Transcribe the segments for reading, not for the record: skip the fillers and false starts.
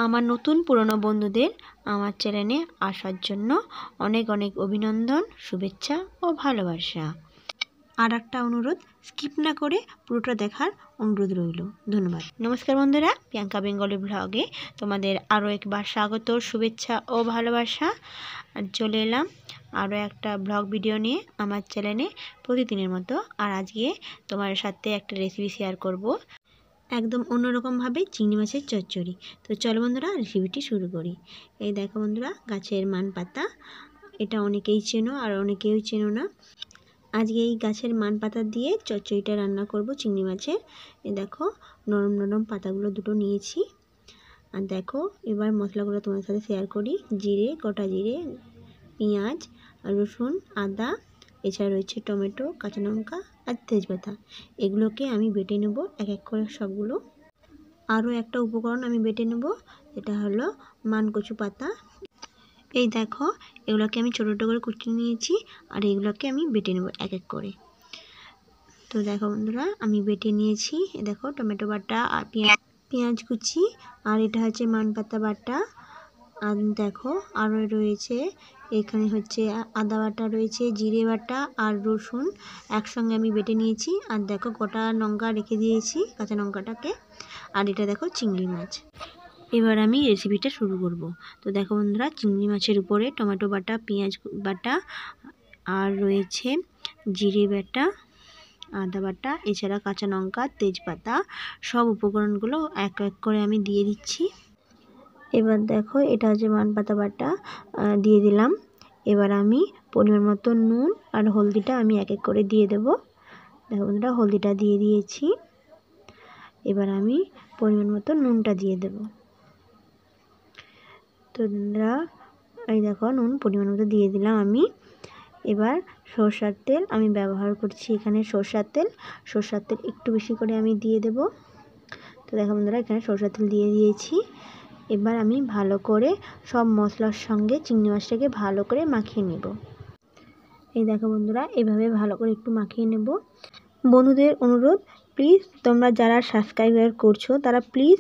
আমার নতুন পুরনো বন্ধুদের আমার চ্যানেলে আসার জন্য অনেক অনেক অভিনন্দন, শুভেচ্ছা ও ভালোবাসা। আর একটা অনুরোধ, স্কিপ না করে পুরোটা দেখার অনুরোধ রইল। ধন্যবাদ। নমস্কার বন্ধুরা, প্রিয়াঙ্কা বেঙ্গলি ব্লগে তোমাদের আরও একবার স্বাগত, শুভেচ্ছা ও ভালোবাসা। আর চলে এলাম আরও একটা ব্লগ ভিডিও নিয়ে আমার চ্যানেলে প্রতিদিনের মতো। আর আজকে তোমার সাথে একটা রেসিপি শেয়ার করব, একদম অন্যরকমভাবে চিংড়ি মাছের চচ্চড়ি। তো চলো বন্ধুরা, রেসিপিটি শুরু করি। এই দেখো বন্ধুরা, গাছের মান পাতা, এটা অনেকেই চেনো আর অনেকেই চেনো না। আজকে এই গাছের মান পাতা দিয়ে চচ্চড়িটা রান্না করব চিংড়ি মাছের। এই দেখো, নরম নরম পাতাগুলো দুটো নিয়েছি। আর দেখো, এবার মশলাগুলো তোমার সাথে শেয়ার করি। জিরে, গোটা জিরে, পেঁয়াজ, রসুন, আদা, এছাড়া রয়েছে টমেটো, কাঁচা লঙ্কা আর তেজপাতা। এগুলোকে আমি বেটে নেব এক এক করে সবগুলো। আরও একটা উপকরণ আমি বেটে নেব, এটা হলো মানকচু পাতা। এই দেখো, এগুলোকে আমি ছোটো ছোটো করে কুচিয়ে নিয়েছি আর এগুলোকে আমি বেটে নেব এক এক করে। তো দেখো বন্ধুরা, আমি বেটে নিয়েছি। দেখো, টমেটো বাটা আর পেঁয়াজ কুচি, আর এটা হচ্ছে মান পাতা বাটা। আর দেখো, আরও রয়েছে এখানে হচ্ছে আদা বাটা রয়েছে, জিরে বাটা আর রসুন একসঙ্গে আমি বেটে নিয়েছি। আর দেখো, গোটা লঙ্কা রেখে দিয়েছি, কাঁচা লঙ্কাটাকে। আর এটা দেখো চিংড়ি মাছ। এবার আমি রেসিপিটা শুরু করব। তো দেখো বন্ধুরা, চিংড়ি মাছের উপরে টমেটো বাটা, পেঁয়াজ বাটা আর রয়েছে জিরে বাটা, আদা বাটা, এছাড়া কাঁচা লঙ্কা, তেজপাতা, সব উপকরণগুলো এক এক করে আমি দিয়ে দিচ্ছি। এবার দেখো, এটা হচ্ছে মান পাতা বাটা, দিয়ে দিলাম। এবার আমি পরিমাণ মতো নুন আর হলদিটা আমি এক এক করে দিয়ে দেব। দেখো বন্ধুরা, হলদিটা দিয়ে দিয়েছি। এবার আমি পরিমাণ মতো নুনটা দিয়ে দেব। তো বন্ধুরা, এই দেখো, নুন পরিমাণ মতো দিয়ে দিলাম আমি। এবার সরষের তেল আমি ব্যবহার করছি এখানে, সরষের তেল একটু বেশি করে আমি দিয়ে দেব। তো দেখো বন্ধুরা, এখানে সরষের তেল দিয়ে দিয়েছি। এবার আমি ভালো করে সব মশলার সঙ্গে চিংড়ি মাছটাকে ভালো করে মাখিয়ে নেব। এই দেখো বন্ধুরা, এভাবে ভালো করে একটু মাখিয়ে নেব। বন্ধুদের অনুরোধ, প্লিজ তোমরা যারা সাবস্ক্রাইবার করছো তারা প্লিজ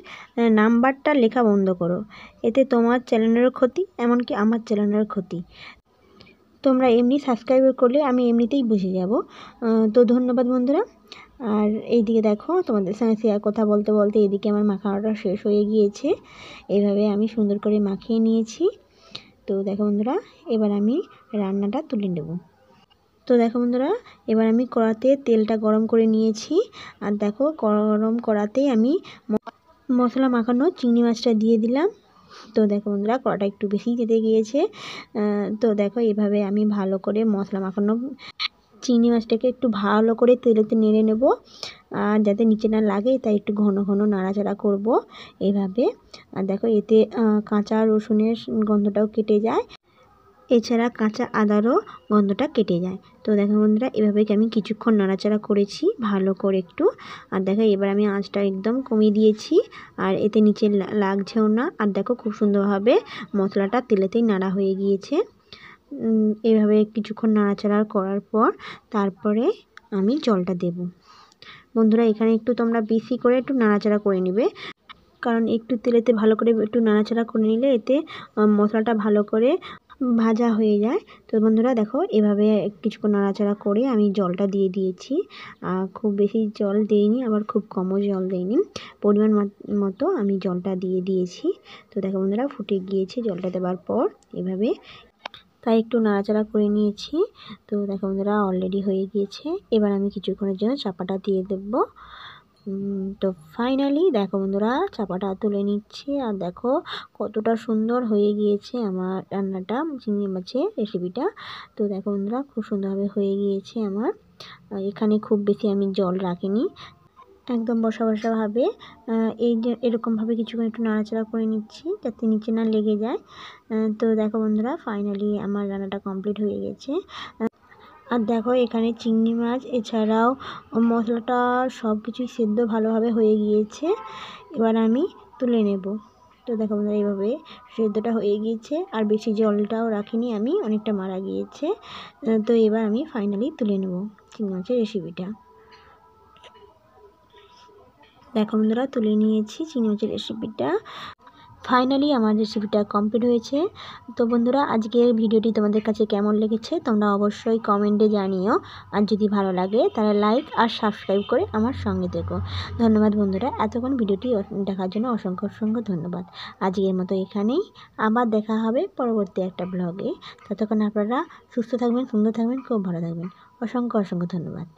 নাম্বারটা লেখা বন্ধ করো। এতে তোমার চ্যানেলেরও ক্ষতি, এমনকি আমার চ্যানেলের ক্ষতি। তোমরা এমনি সাবস্ক্রাইবার করলে আমি এমনিতেই বুঝে যাব। তো ধন্যবাদ বন্ধুরা। আর এইদিকে দেখো, তোমাদের সঙ্গে শেয়ার কথা বলতে বলতে এদিকে আমার মাখানোটা শেষ হয়ে গিয়েছে। এইভাবে আমি সুন্দর করে মাখিয়ে নিয়েছি। তো দেখো বন্ধুরা, এবার আমি রান্নাটা তুলে নেব। তো দেখো বন্ধুরা, এবার আমি কড়াতে তেলটা গরম করে নিয়েছি। আর দেখো, গরম কড়াতেই আমি মশলা মাখানো চিংড়ি মাছটা দিয়ে দিলাম। তো দেখো বন্ধুরা, কড়াটা একটু বেশি যেতে গিয়েছে। তো দেখো, এভাবে আমি ভালো করে মশলা মাখানো চিংড়ি মাছটাকে একটু ভালো করে তেলেতে নেড়ে নেব, আর যাতে নিচে না লাগে, তাই একটু ঘন ঘন নাড়াচাড়া করব এইভাবে। আর দেখো, এতে কাঁচা রসুনের গন্ধটাও কেটে যায়, এছাড়া কাঁচা আদারও গন্ধটা কেটে যায়। তো দেখো বন্ধুরা, এভাবে আমি কিছুক্ষণ নাড়াচাড়া করেছি ভালো করে একটু। আর দেখো, এবার আমি আঁচটা একদম কমিয়ে দিয়েছি, আর এতে নিচে লাগছেও না। আর দেখো, খুব সুন্দরভাবে মশলাটা তেলেতেই নাড়া হয়ে গিয়েছে। এভাবে কিছুক্ষণ নাড়াচাড়া করার পর তারপরে আমি জলটা দেব। বন্ধুরা, এখানে একটু তোমরা বেশি করে একটু নাড়াচাড়া করে নেবে, কারণ একটু তেলেতে ভালো করে একটু নাড়াচাড়া করে নিলে এতে মশলাটা ভালো করে ভাজা হয়ে যায়। তো বন্ধুরা দেখো, এভাবে কিছুক্ষণ নাড়াচাড়া করে আমি জলটা দিয়ে দিয়েছি। খুব বেশি জল দেইনি, আবার খুব কমও জল দেইনি, পরিমাণ মতো আমি জলটা দিয়ে দিয়েছি। তো দেখো বন্ধুরা, ফুটে গিয়েছে জলটা দেওয়ার পর এভাবে, তাই একটু নাড়াচাড়া করে নিয়েছি। তো দেখো বন্ধুরা, অলরেডি হয়ে গিয়েছে। এবার আমি কিছুক্ষণের জন্য চাপাটা দিয়ে দেব। তো ফাইনালি দেখো বন্ধুরা, চাপাটা তুলে নিচ্ছি। আর দেখো, কতটা সুন্দর হয়ে গিয়েছে আমার রান্নাটা, চিংড়ি মাছের রেসিপিটা। তো দেখো বন্ধুরা, খুব সুন্দরভাবে হয়ে গিয়েছে আমার। এখানে খুব বেশি আমি জল রাখিনি, একদম বসা বসাভাবে এই যে এরকমভাবে কিছুক্ষণ একটু নাড়াচাড়া করে নিচ্ছি, যাতে নিচে না লেগে যায়। তো দেখো বন্ধুরা, ফাইনালি আমার রান্নাটা কমপ্লিট হয়ে গেছে। আর দেখো, এখানে চিংড়ি মাছ এছাড়াও মশলাটা সব কিছুই সেদ্ধ ভালোভাবে হয়ে গিয়েছে। এবার আমি তুলে নেব। তো দেখো বন্ধুরা, এইভাবে সেদ্ধটা হয়ে গিয়েছে, আর বেশি জলটাও রাখিনি আমি, অনেকটা মারা গিয়েছে। তো এবার আমি ফাইনালি তুলে নেব চিংড়ি মাছের রেসিপিটা। দেখো বন্ধুরা, তুলে নিয়েছি চিংড়ি মাছের রেসিপিটা। ফাইনালি আমার রেসিপিটা কমপ্লিট হয়েছে। তো বন্ধুরা, আজকের ভিডিওটি তোমাদের কাছে কেমন লেগেছে তোমরা অবশ্যই কমেন্টে জানিও। আর যদি ভালো লাগে তাহলে লাইক আর সাবস্ক্রাইব করে আমার সঙ্গে থেকো। ধন্যবাদ বন্ধুরা, এতক্ষণ ভিডিওটি দেখার জন্য অসংখ্য অসংখ্য ধন্যবাদ। আজকের মতো এখানেই, আবার দেখা হবে পরবর্তী একটা ব্লগে। ততক্ষণ আপনারা সুস্থ থাকবেন, সুন্দর থাকবেন, খুব ভালো থাকবেন। অসংখ্য অসংখ্য ধন্যবাদ।